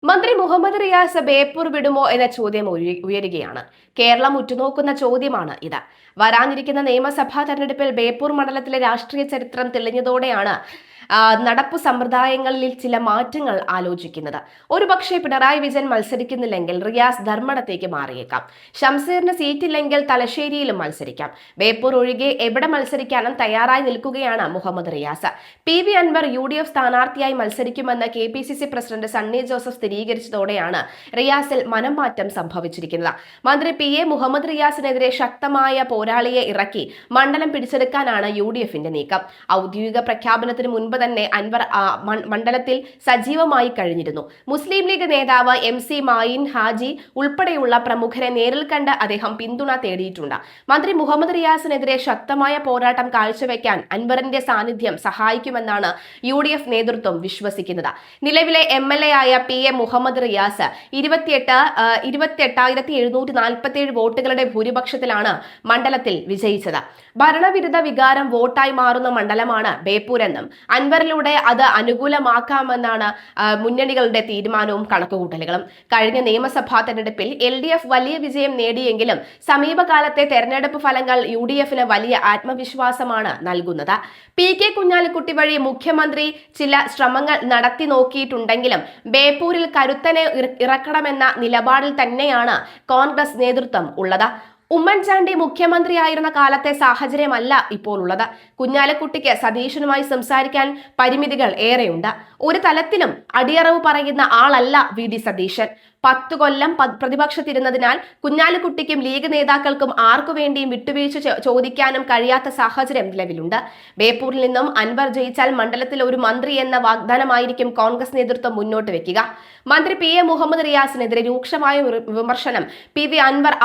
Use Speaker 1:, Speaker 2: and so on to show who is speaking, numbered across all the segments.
Speaker 1: മന്ത്രി മുഹമ്മദ് റിയാസ് ബേപ്പൂർ വിടുമോ എന്ന ചോദ്യം ഉയരുകയാണ്. കേരളം ഉറ്റുനോക്കുന്ന ചോദ്യമാണ് ഇത്. വരാനിരിക്കുന്ന നിയമസഭാ തെരഞ്ഞെടുപ്പിൽ ബേപ്പൂർ മണ്ഡലത്തിലെ രാഷ്ട്രീയ ചരിത്രം തെളിഞ്ഞതോടെയാണ് നടപ്പു സമ്പ്രദായങ്ങളിൽ ചില മാറ്റങ്ങൾ ആലോചിക്കുന്നത്. ഒരുപക്ഷെ പിണറായി വിജയൻ മത്സരിക്കുന്നില്ലെങ്കിൽ റിയാസ് ധർമ്മടത്തേക്ക് മാറിയേക്കാം. ഷംസീറിന് സീറ്റില്ലെങ്കിൽ തലശ്ശേരിയിലും മത്സരിക്കാം. ബേപ്പൂർ ഒഴികെ എവിടെ മത്സരിക്കാനും തയ്യാറായി നിൽക്കുകയാണ് മുഹമ്മദ് റിയാസ്. PV അൻവർ UDF സ്ഥാനാർത്ഥിയായി മത്സരിക്കുമെന്ന് KPCC പ്രസിഡന്റ് സണ്ണി ജോസഫ് സ്ഥിരീകരിച്ചതോടെയാണ് റിയാസിൽ മനംമാറ്റം സംഭവിച്ചിരിക്കുന്നത്. മന്ത്രി PA മുഹമ്മദ് റിയാസിനെതിരെ ശക്തമായ പോരാളിയെ ഇറക്കി മണ്ഡലം പിടിച്ചെടുക്കാനാണ് UDFന്റെ നീക്കം. ഔദ്യോഗിക പ്രഖ്യാപനത്തിന് മുൻപ് തന്നെ അൻവർ മണ്ഡലത്തിൽ സജീവമായി കഴിഞ്ഞിരുന്നു. മുസ്ലിം ലീഗ് നേതാവ് MC മായിൻ ഹാജി ഉൾപ്പെടെയുള്ള പ്രമുഖരെ നേരിൽ കണ്ട് അദ്ദേഹം പിന്തുണ തേടിയിട്ടുണ്ട്. മന്ത്രി മുഹമ്മദ് റിയാസിനെതിരെ ശക്തമായ പോരാട്ടം കാഴ്ചവെക്കാൻ അൻവറിന്റെ സാന്നിധ്യം സഹായിക്കുമെന്നാണ് UDF നേതൃത്വം വിശ്വസിക്കുന്നത്. നിലവിലെ MLA ആയ PA മുഹമ്മദ് റിയാസ് 28,747 വോട്ടുകളുടെ ഭൂരിപക്ഷത്തിലാണ് മണ്ഡലത്തിൽ വിജയിച്ചത്. ഭരണവിരുദ്ധ വികാരം വോട്ടായി മാറുന്ന മണ്ഡലമാണ് ബേപ്പൂരെന്നും അൻവറിലൂടെ അത് അനുകൂലമാക്കാമെന്നാണ് മുന്നണികളുടെ തീരുമാനവും കണക്കുകൂട്ടലുകളും. കഴിഞ്ഞ നിയമസഭാ തെരഞ്ഞെടുപ്പിൽ LDF വലിയ വിജയം നേടിയെങ്കിലും സമീപകാലത്തെ തെരഞ്ഞെടുപ്പ് ഫലങ്ങൾ UDFന് വലിയ ആത്മവിശ്വാസമാണ് നൽകുന്നത്. PK കുഞ്ഞാലിക്കുട്ടി വഴി മുഖ്യമന്ത്രി ചില ശ്രമങ്ങൾ നടത്തി നോക്കിയിട്ടുണ്ടെങ്കിലും ബേപ്പൂരിൽ കരുത്തനെ ഇറക്കണമെന്ന നിലപാടിൽ തന്നെയാണ് കോൺഗ്രസ് നേതൃത്വം ഉള്ളത്. ഉമ്മൻചാണ്ടി മുഖ്യമന്ത്രിയായിരുന്ന കാലത്തെ സാഹചര്യമല്ല ഇപ്പോൾ ഉള്ളത്. കുഞ്ഞാലിക്കുട്ടിക്ക് സതീശനുമായി സംസാരിക്കാൻ പരിമിതികൾ ഏറെയുണ്ട്. ഒരു തലത്തിലും അടിയറവ് പറയുന്ന ആളല്ല VD സതീശൻ. 10 കൊല്ലം പ്രതിപക്ഷത്തിരുന്നതിനാൽ കുഞ്ഞാലിക്കുട്ടിക്കും ലീഗ് നേതാക്കൾക്കും ആർക്കു വേണ്ടിയും വിട്ടുവീഴ്ച ചോദിക്കാനും കഴിയാത്ത സാഹചര്യം നിലവിലുണ്ട്. ബേപ്പൂരിൽ നിന്നും അൻവർ ജയിച്ചാൽ മണ്ഡലത്തിൽ ഒരു മന്ത്രി എന്ന വാഗ്ദാനമായിരിക്കും കോൺഗ്രസ് നേതൃത്വം മുന്നോട്ട് വെക്കുക. മന്ത്രി PA മുഹമ്മദ് റിയാസിനെതിരെ രൂക്ഷമായ വിമർശനം PV അൻവർ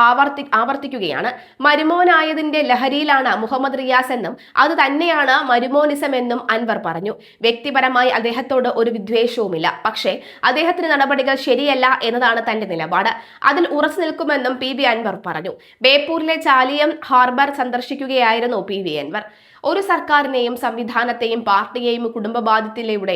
Speaker 1: ആവർത്തിക്കുകയാണ്. മരുമോനായതിന്റെ ലഹരിയിലാണ് മുഹമ്മദ് റിയാസ് എന്നും അത് തന്നെയാണ് മരുമോനിസം എന്നും അൻവർ പറഞ്ഞു. വ്യക്തിപരമായി അദ്ദേഹത്തോട് ഒരു വിദ്വേഷവുമില്ല. പക്ഷേ അദ്ദേഹത്തിന്റെ നടപടികൾ ശരിയല്ല എന്നതാണ് തന്റെ നിലപാട്. അതിൽ ഉറച്ചു നിൽക്കുമെന്നും PV അൻവർ പറഞ്ഞു. ബേപ്പൂരിലെ ചാലിയം ഹാർബർ സന്ദർശിക്കുകയായിരുന്നു PV അൻവർ. ഒരു സർക്കാരിനെയും സംവിധാനത്തെയും പാർട്ടിയെയും കുടുംബബാധ്യതയിലൂടെ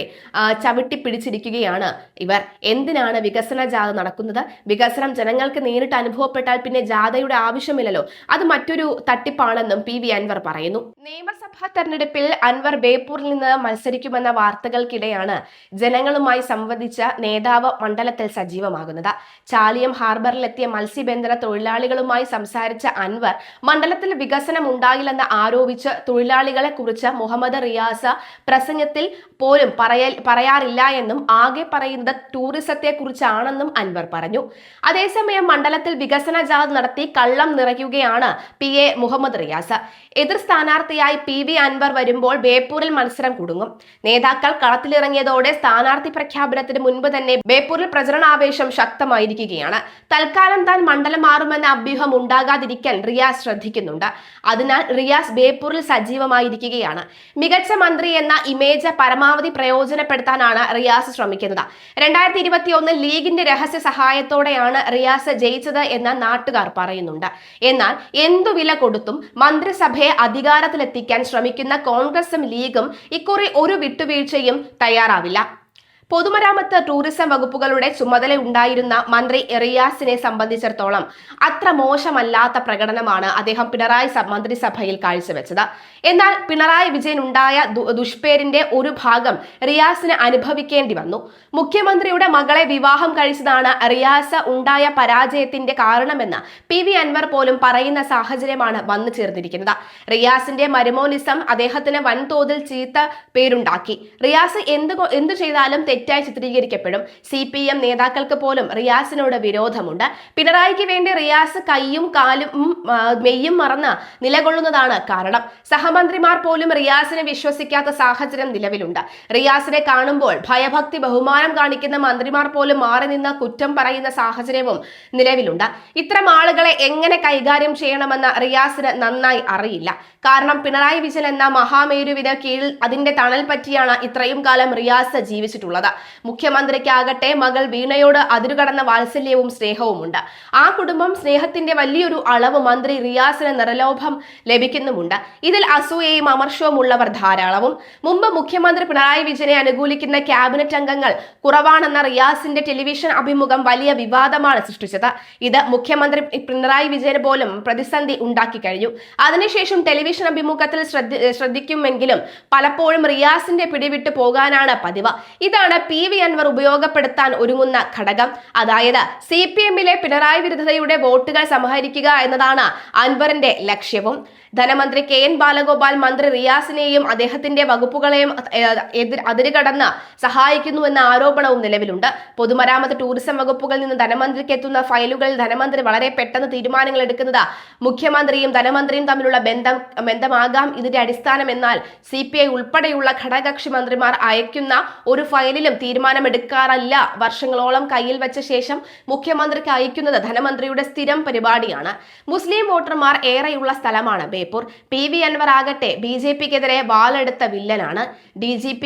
Speaker 1: ചവിട്ടിപ്പിടിച്ചിരിക്കുകയാണ് ഇവർ. എന്തിനാണ് വികസന ജാഥ നടക്കുന്നത്? വികസനം ജനങ്ങൾക്ക് നേരിട്ട് അനുഭവപ്പെട്ടാൽ പിന്നെ ജാഥയുടെ ആവശ്യമില്ലല്ലോ. അത് മറ്റൊരു തട്ടിപ്പാണെന്നും PV അൻവർ പറയുന്നു. നിയമസഭാ തെരഞ്ഞെടുപ്പിൽ അൻവർ ബേപ്പൂരിൽ നിന്ന് മത്സരിക്കുമെന്ന വാർത്തകൾക്കിടെയാണ് ജനങ്ങളുമായി സംവദിച്ച നേതാവ് മണ്ഡലത്തിൽ സജീവമാകുന്നത്. ചാലിയം ഹാർബറിലെത്തിയ മത്സ്യബന്ധന തൊഴിലാളികളുമായി സംസാരിച്ച അൻവർ മണ്ഡലത്തിൽ വികസനം ഉണ്ടായില്ലെന്ന് ആരോപിച്ച് തൊഴിലാളികളെ കുറിച്ച് മുഹമ്മദ് റിയാസ് പ്രസംഗത്തിൽ പോലും പറയാറില്ല എന്നും ആകെ പറയുന്നത് ടൂറിസത്തെ കുറിച്ചാണെന്നും അൻവർ പറഞ്ഞു. അതേസമയം മണ്ഡലത്തിൽ വികസന ജാഥ നടത്തി കള്ളം നിറയ്ക്കുകയാണ് PA മുഹമ്മദ് റിയാസ്. എതിർ സ്ഥാനാർത്ഥിയായി PV അൻവർ വരുമ്പോൾ ബേപ്പൂരിൽ മത്സരം കുടുങ്ങും. നേതാക്കൾ കളത്തിലിറങ്ങിയതോടെ സ്ഥാനാർത്ഥി പ്രഖ്യാപനത്തിന് മുൻപ് തന്നെ ബേപ്പൂരിൽ പ്രചരണാവേശം ശക്തമായിരിക്കുകയാണ്. തൽക്കാലം താൻ മണ്ഡലം മാറുമെന്ന അഭ്യൂഹം ഉണ്ടാകാതിരിക്കാൻ റിയാസ് ശ്രദ്ധിക്കുന്നുണ്ട്. അതിനാൽ റിയാസ് ബേപ്പൂരിൽ സജീവമായിരിക്കുകയാണ്. മികച്ച മന്ത്രി എന്ന ഇമേജ് പരമാവധി പ്രയോജനപ്പെടുത്താനാണ് റിയാസ് ശ്രമിക്കുന്നത്. 2021 ലീഗിന്റെ രഹസ്യ സഹായത്തോടെയാണ് റിയാസ് ജയിച്ചത് എന്ന് നാട്ടുകാർ പറയുന്നുണ്ട്. എന്നാൽ എന്തു വില കൊടുത്തും മന്ത്രിസഭയെ അധികാരത്തിലെത്തിക്കാൻ ശ്രമിക്കുന്ന കോൺഗ്രസും ലീഗും ഇക്കുറി ഒരു വിട്ടുവീഴ്ചയും തയ്യാറാവില്ല. പൊതുമരാമത്ത് ടൂറിസം വകുപ്പുകളുടെ ചുമതല ഉണ്ടായിരുന്ന മന്ത്രി റിയാസിനെ സംബന്ധിച്ചിടത്തോളം അത്ര മോശമല്ലാത്ത പ്രകടനമാണ് അദ്ദേഹം പിണറായി മന്ത്രിസഭയിൽ കാഴ്ചവെച്ചത്. എന്നാൽ പിണറായി വിജയൻ ഉണ്ടായ ദുഷ്പേരിന്റെ ഒരു ഭാഗം റിയാസിന് അനുഭവിക്കേണ്ടി വന്നു. മുഖ്യമന്ത്രിയുടെ മകളെ വിവാഹം കഴിച്ചതാണ് റിയാസ് ഉണ്ടായ പരാജയത്തിന്റെ കാരണമെന്ന് PV അൻവർ പോലും പറയുന്ന സാഹചര്യമാണ് വന്നു ചേർന്നിരിക്കുന്നത്. റിയാസിന്റെ മരുമോനിസം അദ്ദേഹത്തിന് വൻതോതിൽ ചീത്ത പേരുണ്ടാക്കി. റിയാസ് എന്തു ചെയ്താലും തെറ്റായി ചിത്രീകരിക്കപ്പെടും. CPM നേതാക്കൾക്ക് പോലും റിയാസിനോട് വിരോധമുണ്ട്. പിണറായിക്ക് വേണ്ടി റിയാസ് കൈയും കാലും മെയ്യും മറന്ന് നിലകൊള്ളുന്നതാണ് കാരണം. സഹമന്ത്രിമാർ പോലും റിയാസിനെ വിശ്വസിക്കാത്ത സാഹചര്യം നിലവിലുണ്ട്. റിയാസിനെ കാണുമ്പോൾ ഭയഭക്തി ബഹുമാനം കാണിക്കുന്ന മന്ത്രിമാർ പോലും മാറി നിന്ന് കുറ്റം പറയുന്ന സാഹചര്യവും നിലവിലുണ്ട്. ഇത്തരം ആളുകളെ എങ്ങനെ കൈകാര്യം ചെയ്യണമെന്ന് റിയാസിന് നന്നായി അറിയില്ല. കാരണം പിണറായി വിജയൻ എന്ന മഹാമേരുവിന് കീഴിൽ അതിന്റെ തണൽ പറ്റിയാണ് ഇത്രയും കാലം റിയാസ് ജീവിച്ചിട്ടുള്ളത്. മുഖ്യമന്ത്രിക്കാകട്ടെ മകൾ വീണയോട് അതിരുകടന്ന വാത്സല്യവും സ്നേഹവുമുണ്ട്. ആ കുടുംബം സ്നേഹത്തിന്റെ വലിയൊരു അളവ് മന്ത്രി റിയാസിന് നിറലോഭം ലഭിക്കുന്നുമുണ്ട്. ഇതിൽ അസൂയയും അമർഷവും ഉള്ളവർ ധാരാളവും. മുമ്പ് മുഖ്യമന്ത്രി പിണറായി വിജയനെ അനുകൂലിക്കുന്ന ക്യാബിനറ്റ് അംഗങ്ങൾ കുറവാണെന്ന റിയാസിന്റെ ടെലിവിഷൻ അഭിമുഖം വലിയ വിവാദമാണ് സൃഷ്ടിച്ചത്. ഇത് മുഖ്യമന്ത്രി പിണറായി വിജയന് പോലും പ്രതിസന്ധി ഉണ്ടാക്കി കഴിഞ്ഞു. അതിനുശേഷം ടെലിവിഷൻ അഭിമുഖത്തിൽ ശ്രദ്ധിക്കുമെങ്കിലും പലപ്പോഴും റിയാസിന്റെ പിടിവിട്ടു പോകാനാണ് പതിവ്. ഇതാണ് PV അൻവർ ഉപയോഗപ്പെടുത്താൻ ഒരുങ്ങുന്ന ഘടകം. അതായത് CPM-ലെ പിണറായി വിരുദ്ധതയുടെ വോട്ടുകൾ സമാഹരിക്കുക എന്നതാണ് അൻവറിന്റെ ലക്ഷ്യവും. ധനമന്ത്രി KN ബാലഗോപാൽ മന്ത്രി റിയാസിനെയും അദ്ദേഹത്തിന്റെ വകുപ്പുകളെയും അതിരുകടന്ന് സഹായിക്കുന്നുവെന്ന ആരോപണവും നിലവിലുണ്ട്. പൊതുമരാമത്ത് ടൂറിസം വകുപ്പുകളിൽ നിന്ന് ധനമന്ത്രിക്ക് എത്തുന്ന ഫയലുകളിൽ ധനമന്ത്രി വളരെ പെട്ടെന്ന് തീരുമാനങ്ങൾ എടുക്കുന്നത് മുഖ്യമന്ത്രിയും ധനമന്ത്രിയും തമ്മിലുള്ള ബന്ധമാകാം ഇതിന്റെ അടിസ്ഥാനം. എന്നാൽ CPI ഉൾപ്പെടെയുള്ള ഘടകകക്ഷി മന്ത്രിമാർ അയക്കുന്ന ഒരു ഫയലിലും തീരുമാനമെടുക്കാറില്ല. വർഷങ്ങളോളം കയ്യിൽ വെച്ച ശേഷം മുഖ്യമന്ത്രിക്ക് അയക്കുന്നത് ധനമന്ത്രിയുടെ സ്ഥിരം പരിപാടിയാണ്. മുസ്ലിം വോട്ടർമാർ ഏറെയുള്ള സ്ഥലമാണ് ബേപ്പൂർ. PV അൻവർ ആകട്ടെ BJPക്കെതിരെ വാളെടുത്ത വില്ലനാണ്. DGP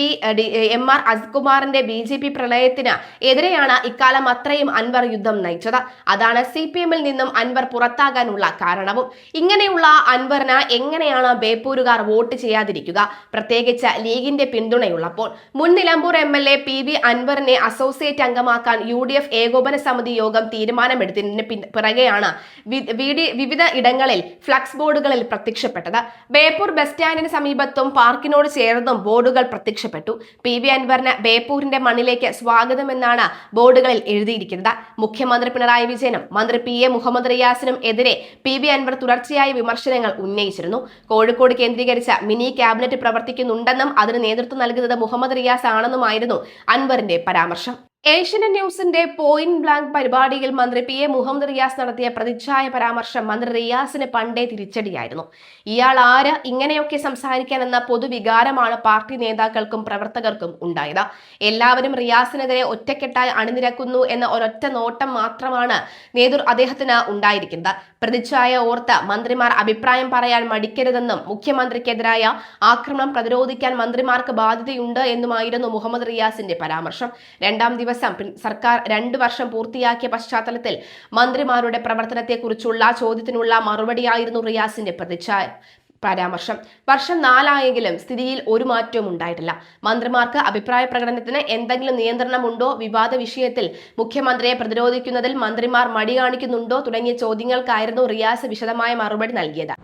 Speaker 1: MR അജിത്കുമാറിന്റെ BJP പ്രളയത്തിന് എതിരെയാണ് ഇക്കാലം അത്രയും അൻവർ യുദ്ധം നയിച്ചത്. അതാണ് CPM-ൽ നിന്നും അൻവർ പുറത്താകാനുള്ള കാരണവും. ഇങ്ങനെയുള്ള അൻവറിന് എങ്ങനെയാണ് ബേപ്പൂരുകാർ വോട്ട് ചെയ്യാതിരിക്കുക, പ്രത്യേകിച്ച് ലീഗിന്റെ പിന്തുണയുള്ളപ്പോൾ? മുൻ നിലമ്പൂർ MLA PV അൻവറിനെ അസോസിയേറ്റ് അംഗമാക്കാൻ UDF ഏകോപന സമിതി യോഗം തീരുമാനമെടുത്തതിന് പിറകെയാണ് വിവിധ ഇടങ്ങളിൽ ഫ്ലക്സ് ബോർഡുകളിൽ പ്രത്യക്ഷപ്പെട്ടത്. ബേപ്പൂർ ബസ് സ്റ്റാൻഡിന് സമീപത്തും പാർക്കിനോട് ചേർന്നും ബോർഡുകൾ പ്രത്യക്ഷപ്പെട്ടു. PV അൻവറിന് ബേപ്പൂരിന്റെ മണ്ണിലേക്ക് സ്വാഗതമെന്നാണ് ബോർഡുകളിൽ എഴുതിയിരിക്കുന്നത്. മുഖ്യമന്ത്രി പിണറായി വിജയനും മന്ത്രി PA മുഹമ്മദ് റിയാസിനും എതിരെ PV അൻവർ തുടർച്ചയായ വിമർശനങ്ങൾ ഉന്നയിച്ചിരുന്നു. കോഴിക്കോട് കേന്ദ്രീകരിച്ച മിനി ക്യാബിനറ്റ് പ്രവർത്തിക്കുന്നുണ്ടെന്നും അതിന് നേതൃത്വം നൽകുന്നത് മുഹമ്മദ് റിയാസ് ആണെന്നുമായിരുന്നു അൻവറിന്റെ പരാമർശം. ഏഷ്യനെറ്റ് ന്യൂസിന്റെ പോയിന്റ് ബ്ലാങ്ക് പരിപാടിയിൽ മന്ത്രി PA മുഹമ്മദ് റിയാസ് നടത്തിയ പ്രതിച്ഛായ പരാമർശം മന്ത്രി റിയാസിന് പണ്ടേ തിരിച്ചടിയായിരുന്നു. ഇയാൾ ആര് ഇങ്ങനെയൊക്കെ സംസാരിക്കാനെന്ന പൊതുവികാരമാണ് പാർട്ടി നേതാക്കൾക്കും പ്രവർത്തകർക്കും ഉണ്ടായത്. എല്ലാവരും റിയാസിനെതിരെ ഒറ്റക്കെട്ടായി അണിനിരക്കുന്നു എന്ന ഒരൊറ്റ നോട്ടം മാത്രമാണ് അദ്ദേഹത്തിന് ഉണ്ടായിരിക്കുന്നത്. പ്രതിച്ഛായ ഓർത്ത് മന്ത്രിമാർ അഭിപ്രായം പറയാൻ മടിക്കരുതെന്നും മുഖ്യമന്ത്രിക്കെതിരായ ആക്രമണം പ്രതിരോധിക്കാൻ മന്ത്രിമാർക്ക് ബാധ്യതയുണ്ട് എന്നുമായിരുന്നു മുഹമ്മദ് റിയാസിന്റെ പരാമർശം. രണ്ടാം ദിവസം സർക്കാർ 2 വർഷം പൂർത്തിയാക്കിയ പശ്ചാത്തലത്തിൽ മന്ത്രിമാരുടെ പ്രവർത്തനത്തെക്കുറിച്ചുള്ള ചോദ്യത്തിനുള്ള മറുപടിയായിരുന്നു റിയാസിന്റെ പരാമർശം. വർഷം 4 ആയെങ്കിലും സ്ഥിതിയിൽ ഒരു മാറ്റവും ഉണ്ടായിട്ടില്ല. മന്ത്രിമാർക്ക് അഭിപ്രായ പ്രകടനത്തിന് എന്തെങ്കിലും നിയന്ത്രണമുണ്ടോ, വിവാദ വിഷയത്തിൽ മുഖ്യമന്ത്രിയെ പ്രതിരോധിക്കുന്നതിൽ മന്ത്രിമാർ മടി കാണിക്കുന്നുണ്ടോ തുടങ്ങിയ ചോദ്യങ്ങൾക്കായിരുന്നു റിയാസ് വിശദമായ മറുപടി നൽകിയത്.